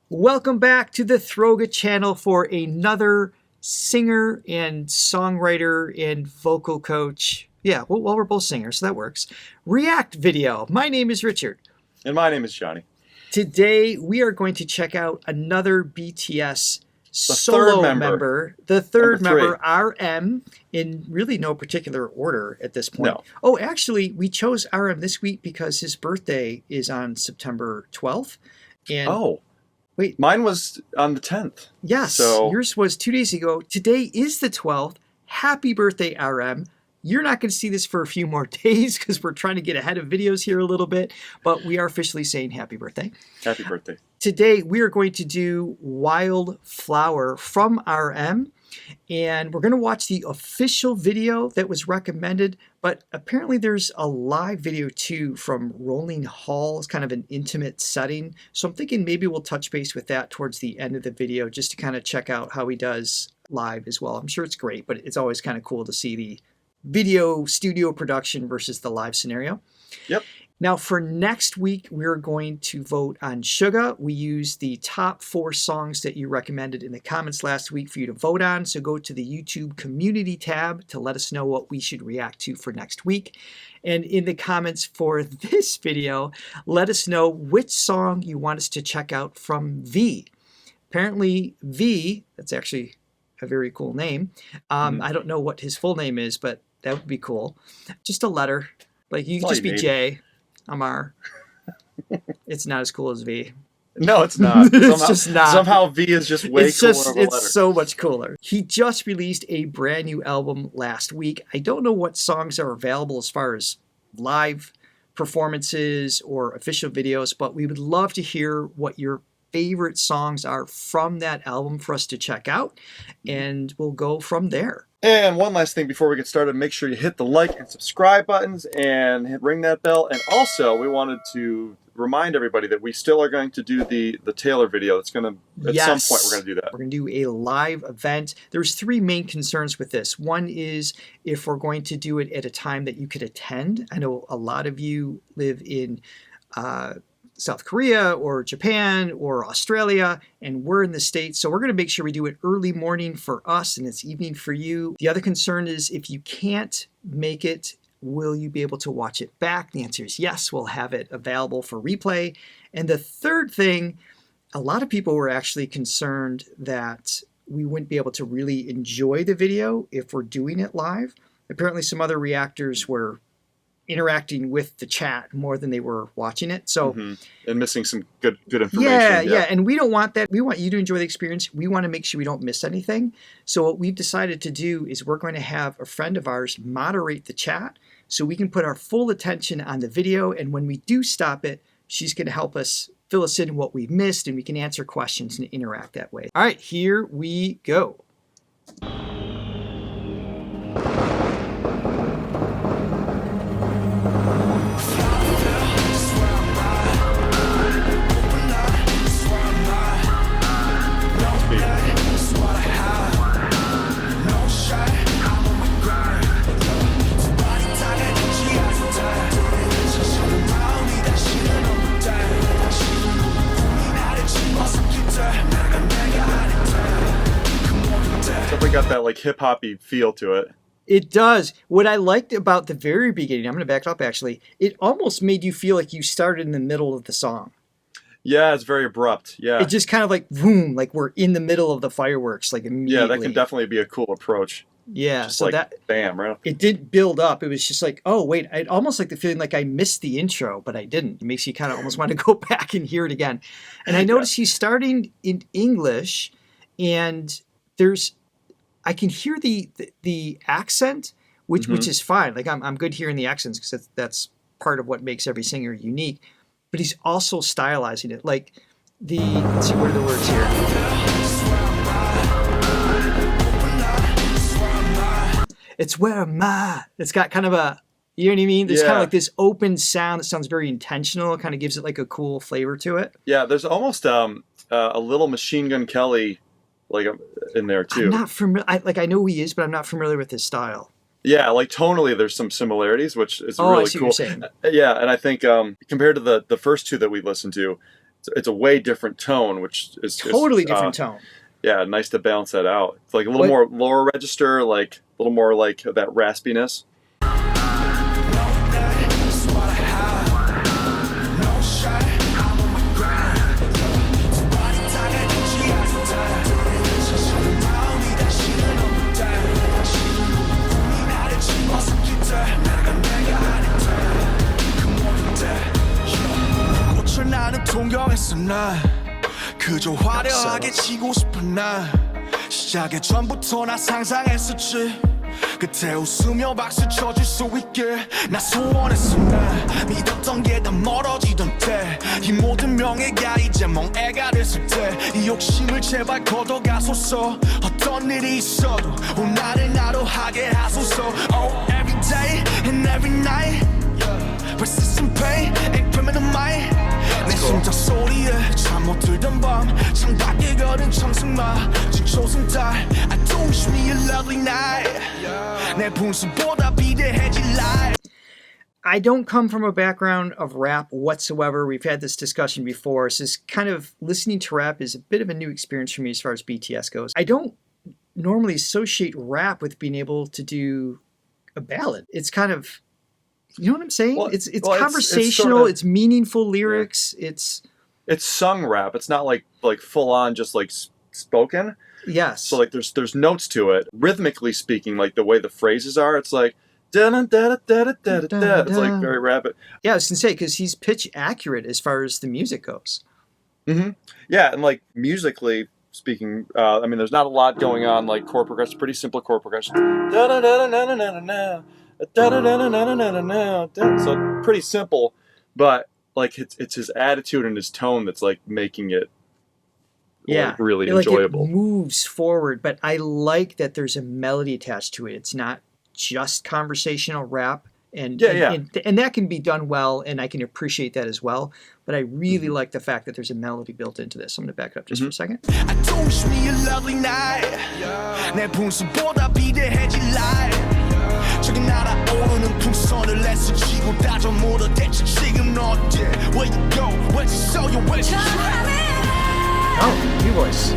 Welcome back to the Throga channel for another singer and songwriter and vocal coach. Yeah, well, we're both singers, so that works. React video. My name is Richard. And my name is Johnny. Today, we are going to check out another BTS solo member. The third member, RM, in really no particular order at this point. No. Oh, actually, we chose RM this week because his birthday is on September 12th. And wait. Mine was on the 10th. Yes, so yours was 2 days ago. Today is the 12th. Happy birthday, RM. You're not going to see this for a few more days because we're trying to get ahead of videos here a little bit, but we are officially saying happy birthday. Happy birthday. Today, we are going to do Wildflower from RM, and we're going to watch the official video that was recommended, but apparently there's a live video too from Rolling Hall. It's kind of an intimate setting, so I'm thinking maybe we'll touch base with that towards the end of the video just to kind of check out how he does live as well. I'm sure it's great, but it's always kind of cool to see the video studio production versus the live scenario. Yep. Now for next week, we're going to vote on Throga. We used the top 4 songs that you recommended in the comments last week for you to vote on. So go to the YouTube community tab to let us know what we should react to for next week. And in the comments for this video, let us know which song you want us to check out from V. Apparently V, that's actually a very cool name. I don't know what his full name is, but that would be cool. Just a letter. Like you could just be J. I'm R. It's not as cool as V. No, it's not. It's just not. Somehow V is just way cooler of a letter. It's so much cooler. He just released a brand new album last week. I don't know what songs are available as far as live performances or official videos, but we would love to hear what your favorite songs are from that album for us to check out, and we'll go from there. And one last thing before we get started, make sure you hit the like and subscribe buttons and ring that bell. And also, we wanted to remind everybody that we still are going to do the Taylor video. It's going to, at some point, we're going to do that. We're going to do a live event. There's 3 main concerns with this. One is if we're going to do it at a time that you could attend. I know a lot of you live in South Korea or Japan or Australia, and we're in the States, so we're going to make sure we do it early morning for us and it's evening for you. The other concern is if you can't make it, will you be able to watch it back? The answer is yes, we'll have it available for replay. And the third thing, a lot of people were actually concerned that we wouldn't be able to really enjoy the video if we're doing it live. Apparently some other reactors were interacting with the chat more than they were watching it. So and missing some good information. Yeah, and we don't want that. We want you to enjoy the experience. We want to make sure we don't miss anything. So what we've decided to do is we're going to have a friend of ours moderate the chat so we can put our full attention on the video, and when we do stop it, she's going to help us fill us in what we've missed, and we can answer questions and interact that way. All right, here we go. Definitely got that like hip-hoppy feel to it. It does. What I liked about the very beginning, I'm going to back up actually, it almost made you feel like you started in the middle of the song. Yeah, it's very abrupt. Yeah. It just kind of like, boom, like we're in the middle of the fireworks, like immediately. Yeah, that can definitely be a cool approach. Yeah, just so like, that, bam, right? It didn't build up. It was just like, oh, wait, I almost like the feeling like I missed the intro, but I didn't. It makes you kind of almost want to go back and hear it again. And I noticed he's starting in English, and I can hear the accent, which is fine. Like I'm good hearing the accents because that's part of what makes every singer unique. But he's also stylizing it. Like let's see, what are the words here? It's where am I? It's got kind of a, you know what I mean? There's kind of like this open sound that sounds very intentional. It kind of gives it like a cool flavor to it. Yeah, there's almost a little Machine Gun Kelly like in there too. I'm not familiar. I know who he is, but I'm not familiar with his style. Yeah, like tonally, there's some similarities, which is really I see cool. what you're saying. Yeah, and I think compared to the first two that we listened to, it's a way different tone, which is Totally different tone. Yeah, nice to balance that out. It's like a little more lower register, like a little more like that raspiness. 나는 동경했어 난 그저 화려하게 지고 싶은 난 시작의 전부터 나 상상했었지 그때 웃으며 박수 쳐줄 수 있게 나 소원했어 난 믿었던 게 다 멀어지던 때 이 모든 명예가 이제 멍해가 됐을 때 이 욕심을 제발 걷어가소서 어떤 일이 있어도 오늘을 나로 하게 하소서 Oh every day and every night persistent pain and criminal mind 내 심장 소리에 잠 못 들던 밤 창밖에 걸은 청승마 진초승달 I do wish me a lovely night 내 분수보다 비대해질 life. I don't come from a background of rap whatsoever. We've had this discussion before. So this kind of listening to rap is a bit of a new experience for me as far as BTS goes. I don't normally associate rap with being able to do a ballad. It's kind of, you know what I'm saying? Well, it's well, conversational. It's meaningful lyrics. Yeah. It's sung rap. It's not like full on just like spoken. Yes. So like there's notes to it. Rhythmically speaking, like the way the phrases are, it's like da da da da da da da. It's like very rapid. Yeah, I was gonna say because he's pitch accurate as far as the music goes. Mm-hmm. Yeah, and like musically speaking, I mean, there's not a lot going on. Like chord progression, pretty simple chord progression. Da da da da da da da. So pretty simple, but like it's his attitude and his tone that's like making it like, really enjoyable. It moves forward, but I like that there's a melody attached to it. It's not just conversational rap, and that can be done well, and I can appreciate that as well. But I really like the fact that there's a melody built into this. I'm going to back it up just for a second. I do wish me a lovely night. 내 분수보다 비대해질 life. 저기 날아오르는 풍선을 애쓰지고 다져 물어 대체 지금 어때? Where you go? Where'd you show you? Where'd you try? Oh, new voice.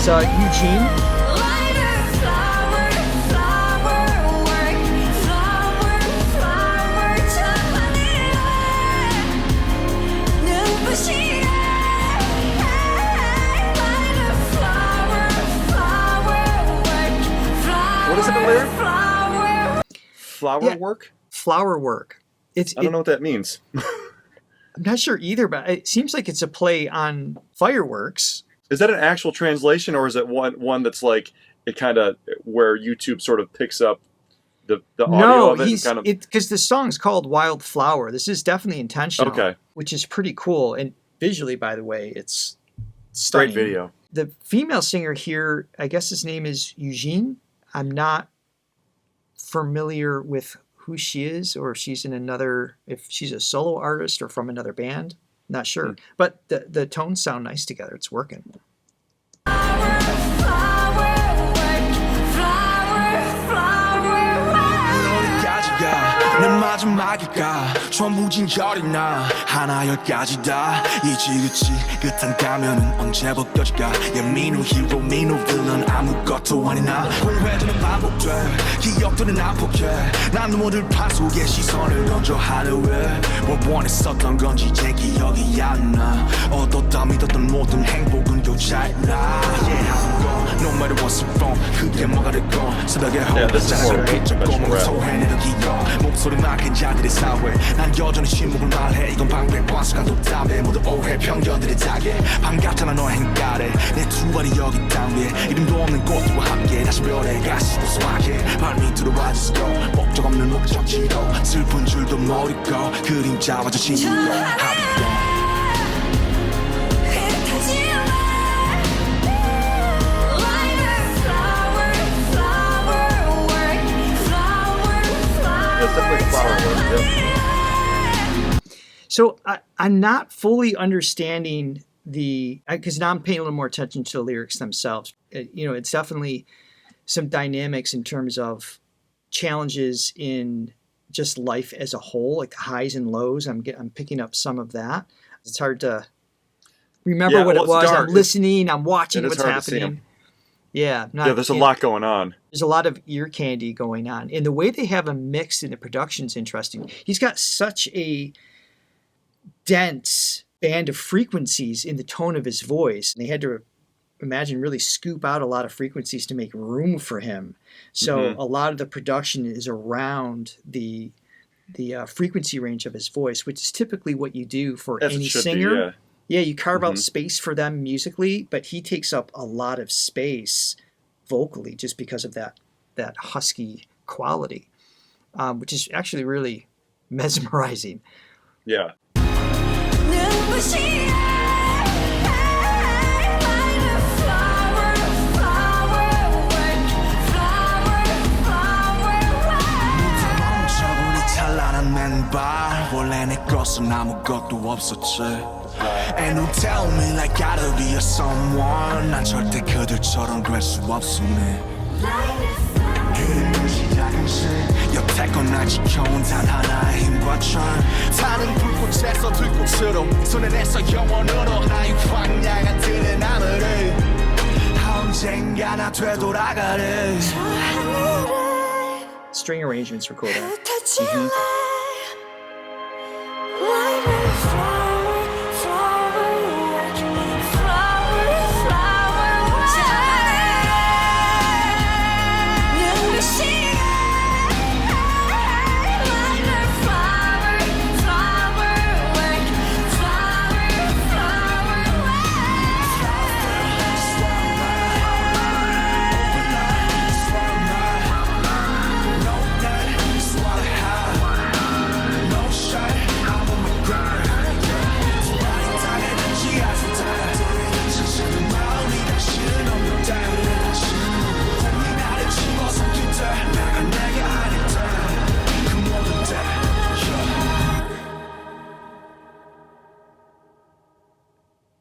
So YouJeen. What is it, the lyric? Flower work? Flower work. I don't know what that means. I'm not sure either, but it seems like it's a play on fireworks. Is that an actual translation, or is it one that's like it kind of where YouTube sort of picks up the audio of it? No, because the song's called Wild Flower. This is definitely intentional, which is pretty cool. And visually, by the way, it's stunning. Great video. The female singer here, I guess his name is YouJeen. I'm not familiar with who she is, or if she's if she's a solo artist or from another band. Not sure. But the tones sound nice together. It's working. 내 마지막이가 전부 진절이 나 하나여기까지다 이지그치 끝한 가면은 언제 벗겨질까 예민우 히로 민우 빌런 아무것도 아니나 공회전은 반복돼 기억들은 난폭해 난 눈물을 판 속에 시선을 던져 하루에 뭘 원했었던 건지 제 기억이 안 나 얻었다 믿었던 모든 행복은 교차해 나 No matter what's wrong 그게 뭐가 됐건 새벽에 허벅지를 빗잡고 뭔가 소해내는 기억 목소리 막힌 자들의 사회 난 여전히 침묵을 말해 이건 방패과수가 돋답해 모두 오해 편견들의 자게 반갑잖아 너의 행가래 내 두 발이 여기 땅 위에 이름도 없는 꽃들과 함께 다시 별에 가시고 소확해 발밑으로 와주시고 목적 없는 목적지도 슬픈 줄도 모르고 그림자와 저 친구도 So I'm not fully understanding because now I'm paying a little more attention to the lyrics themselves. It's definitely some dynamics in terms of challenges in just life as a whole, like the highs and lows. I'm picking up some of that. It's hard to remember what it was. Dark. I'm listening. I'm watching what's happening. Yeah. There's a lot going on. There's a lot of ear candy going on. And the way they have him mixed in the production's interesting. He's got such a dense band of frequencies in the tone of his voice. And they had to really scoop out a lot of frequencies to make room for him. So a lot of the production is around the frequency range of his voice, which is typically what you do for any singer. Yeah, you carve out space for them musically, but he takes up a lot of space vocally just because of that husky quality, which is actually really mesmerizing. Yeah. And who tell me like gotta be a someone 난 절대 그들처럼 될 수 없음네 그대의 시작은 여태껏 날 지켜온 단 하나의 힘과 철 타는 불꽃에서 들꽃으로 손에 내서 영원으로 나의 광야가 뜨는 하늘을 언젠가 나 되돌아가래 String arrangements were cool there.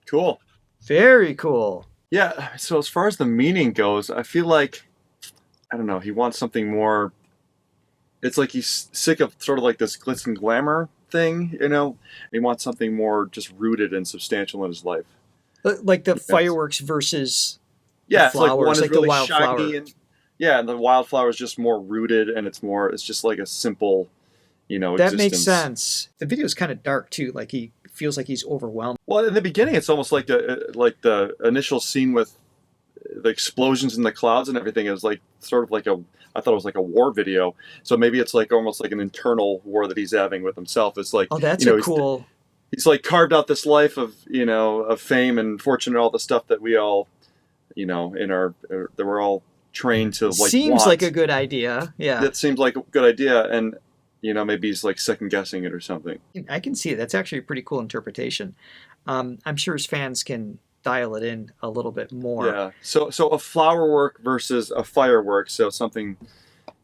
Cool. Very cool. Yeah, so as far as the meaning goes, I feel like, I don't know, he wants something more, it's like he's sick of sort of like this glitz and glamour thing, you know? He wants something more just rooted and substantial in his life. Like the fireworks versus the flowers, it's like one is like really the wildflower. and the wildflower is just more rooted, and it's just like a simple, that makes sense. The video is kind of dark too, like he feels like he's overwhelmed. Well, in the beginning, it's almost like the initial scene with the explosions in the clouds and everything is like sort of like I thought it was like a war video. So maybe it's like almost like an internal war that he's having with himself. It's like, that's cool. He's like carved out this life of of fame and fortune and all the stuff that we all that we're all trained to like. Seems like a good idea. Yeah, that seems like a good idea, and maybe he's like second guessing it or something. I can see it. That's actually a pretty cool interpretation. I'm sure his fans can dial it in a little bit more. Yeah. So a flower work versus a firework. So something,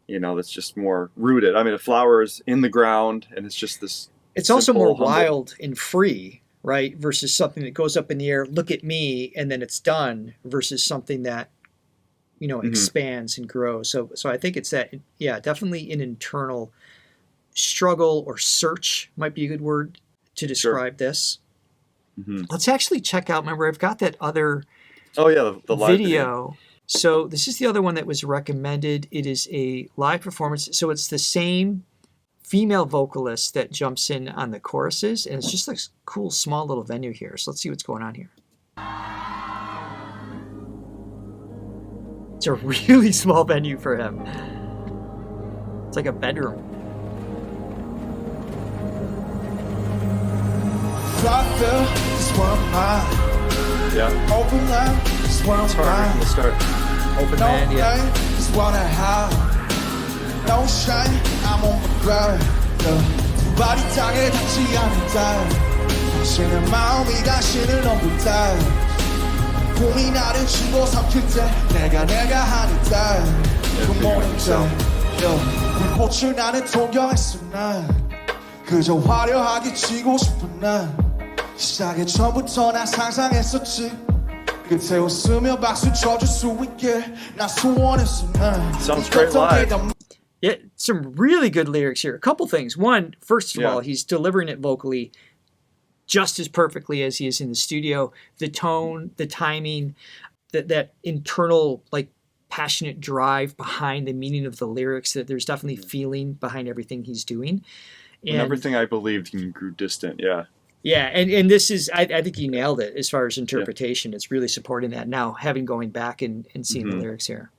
that's just more rooted. I mean, a flower is in the ground, and it's just this. It's also more wild and free, right? Versus something that goes up in the air, look at me, and then it's done. Versus something that, expands and grows. So I think it's that. Yeah, definitely an internal struggle or search might be a good word to describe this. Let's actually check out. Remember, I've got that other the live video. So this is the other one that was recommended. It is a live performance. So it's the same female vocalist that jumps in on the choruses, and it's just a cool small little venue here. So let's see what's going on here. It's a really small venue for him. It's like a bedroom. Yeah. Open land, it's harder from the start. Open land, yeah. No shine, I'm on the ground. Body target, 닿지 않은 달. 당신의 마음이 다시는 없는 달. 봄이 나를 치고 삼킬 때 내가 하는 달. Good morning time. 불꽃을 나는 동경했어 난. 그저 화려하게 치고 싶은 난. 시작의 처음부터 난 상상했었지. 끝에 웃으며 박수 쳐줄 수 있게 난 소원했어 난. Sounds great live. Yeah, some really good lyrics here. A couple things. One, first of Yeah. all, he's delivering it vocally just as perfectly as he is in the studio. The tone, the timing, that internal, like, passionate drive behind the meaning of the lyrics, that there's definitely feeling behind everything he's doing. When everything I believed grew distant, yeah. Yeah, and this is, I think he nailed it as far as interpretation. It's really supporting that now, having going back and seeing the lyrics here.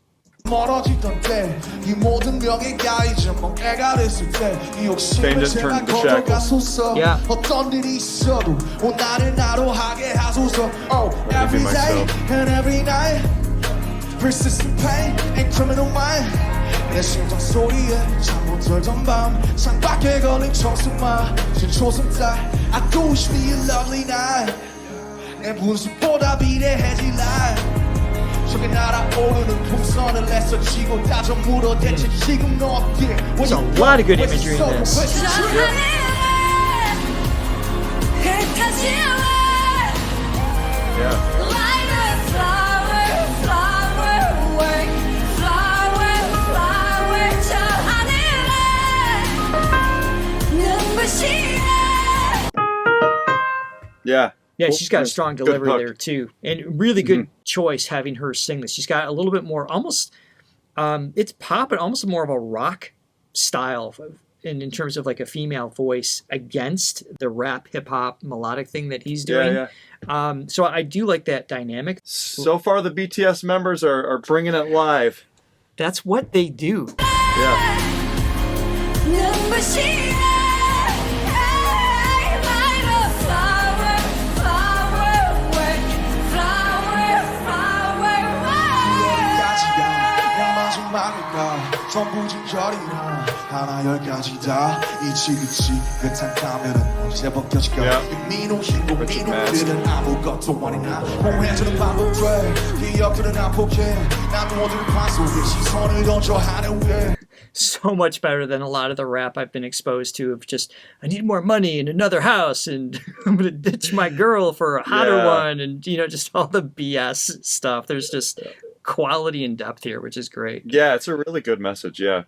멀어지던 때 이 모든 명예가 이제 멍해가 됐을 때이 욕심을 Fame didn't turn 제가 into shackles. 걷어가소서 Yeah. 어떤 일이 있어도 오늘을 나로 하게 하소서 Oh, Let me every be day myself. and every night Persistent pain and criminal mind 내 심장 소리에 잠 못 들던 밤 창밖에 걸린 청승마 신초승 따 I do wish me a lovely night 내 분수보다 비례해질 life 저기 날아오르는 풍선을 애써 쥐고 따져 물어 대체 지금 너 어디에 There's a lot of good imagery in this. Yeah. Yeah. Yeah, she's got a strong Good delivery hook. there too, and really good choice having her sing this. She's got a little bit more, almost, it's pop, but almost more of a rock style, in terms of like a female voice against the rap, hip hop, melodic thing that he's doing. Yeah. So I do like that dynamic. So far, the BTS members are bringing it live. That's what they do. Yeah. 전부 진절이나 하나 열까지 다 이치그치 끝한 가면은 언제 벗겨질까 민호 힘고 민호들은 아무것도 아니나 보호해주는 방법들 기억들은 안 포기해 난 모든 관 속에 시선을 던져 하늘 위에 So much better than a lot of the rap I've been exposed to of just, I need more money and another house and I'm going to ditch my girl for a hotter one and, just all the BS stuff. There's just quality and depth here, which is great. Yeah, it's a really good message, yeah.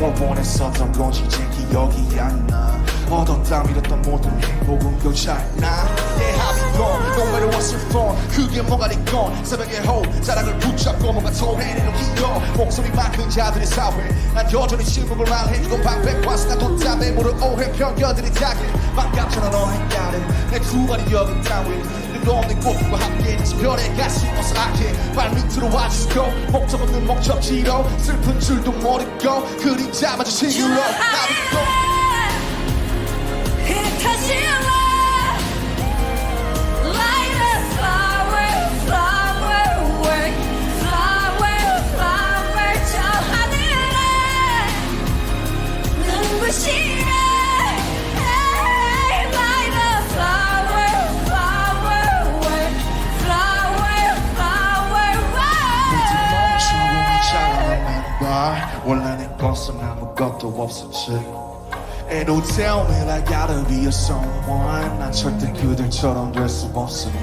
원본했었던 건지 제 기억이 안 나 얻었다 밀었던 모든 행복은 교차나 내 합의건 no matter what's your phone 그게 뭐가 됐건 새벽에 호 자락을 붙잡고 뭔가 토해내는 기억 목소리만 큰 자들의 사회 난 여전히 실목을 말해주고 방백과스나 돗담에 물을 오해 편견들이 타길 반갑잖아 너 헷갈려 내 두 발이 여기 따윈 눈도 없는 꽃과 함께 별에 가슴 어스락해 발밑으로 와주고 목적 없는 목적지로 슬픈 줄도 모르고 그림자 마주치기로 원래 내 것은 아무것도 없었지 And don't tell me I gotta be a someone 난 절대 그들처럼 될 수 없으니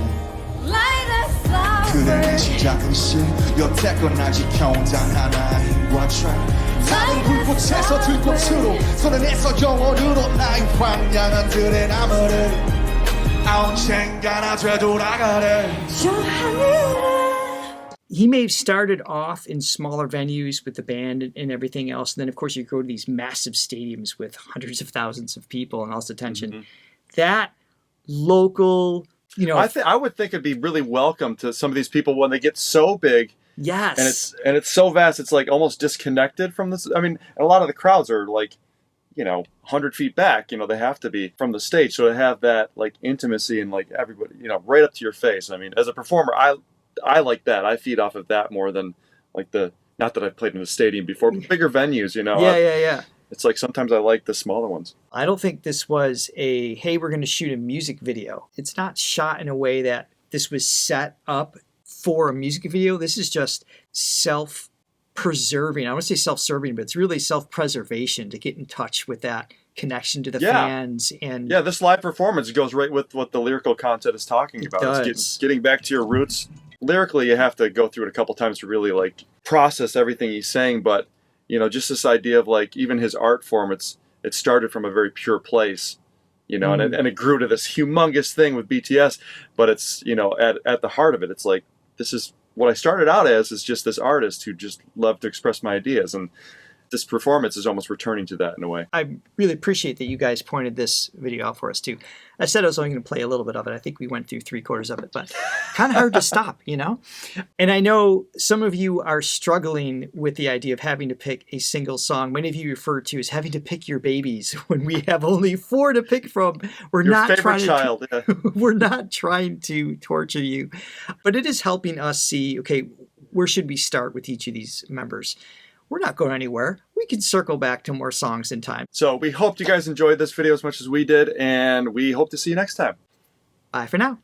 그대 내 시작은 시 여태껏 날 지켜온 단 하나의 힘과 try 다른 불꽃에서 들꽃으로 손안에서 영원으로 나의 황량한 들의 나무를 언젠가 나 되돌아가래 저 하늘에 He may have started off in smaller venues with the band and everything else. And then, of course, you go to these massive stadiums with hundreds of thousands of people and all this attention. That local, I would think it'd be really welcome to some of these people when they get so big. Yes. And it's so vast, it's like almost disconnected from this. I mean, a lot of the crowds are like, 100 feet back, they have to be from the stage. So to have that like intimacy and like everybody, right up to your face. I mean, as a performer, I like that. I feed off of that more than like not that I've played in a stadium before, but bigger venues, Yeah. It's like sometimes I like the smaller ones. I don't think this was hey, we're going to shoot a music video. It's not shot in a way that this was set up for a music video. This is just self-preserving. I want to say self-serving, but it's really self-preservation to get in touch with that connection to the fans. And this live performance goes right with what the lyrical content is talking about. It's getting back to your roots. Lyrically, you have to go through it a couple times to really like process everything he's saying, but you know, just this idea of like even his art form, it started from a very pure place, you know, and it grew to this humongous thing with BTS. But it's, you know, at the heart of it, it's like, this is what I started out as, is just this artist who just loved to express my ideas. And this performance is almost returning to that in a way. I really appreciate that you guys pointed this video out for us too. I said I was only going to play a little bit of it. I think we went through 3/4 of it, but kind of hard to stop, you know? And I know some of you are struggling with the idea of having to pick a single song. Many of you refer to as having to pick your babies when we have only 4 to pick from. We're Your not favorite trying child. to, Yeah. we're not trying to torture you, but it is helping us see, okay, where should we start with each of these members? We're not going anywhere. We can circle back to more songs in time. So we hope you guys enjoyed this video as much as we did, and we hope to see you next time. Bye for now.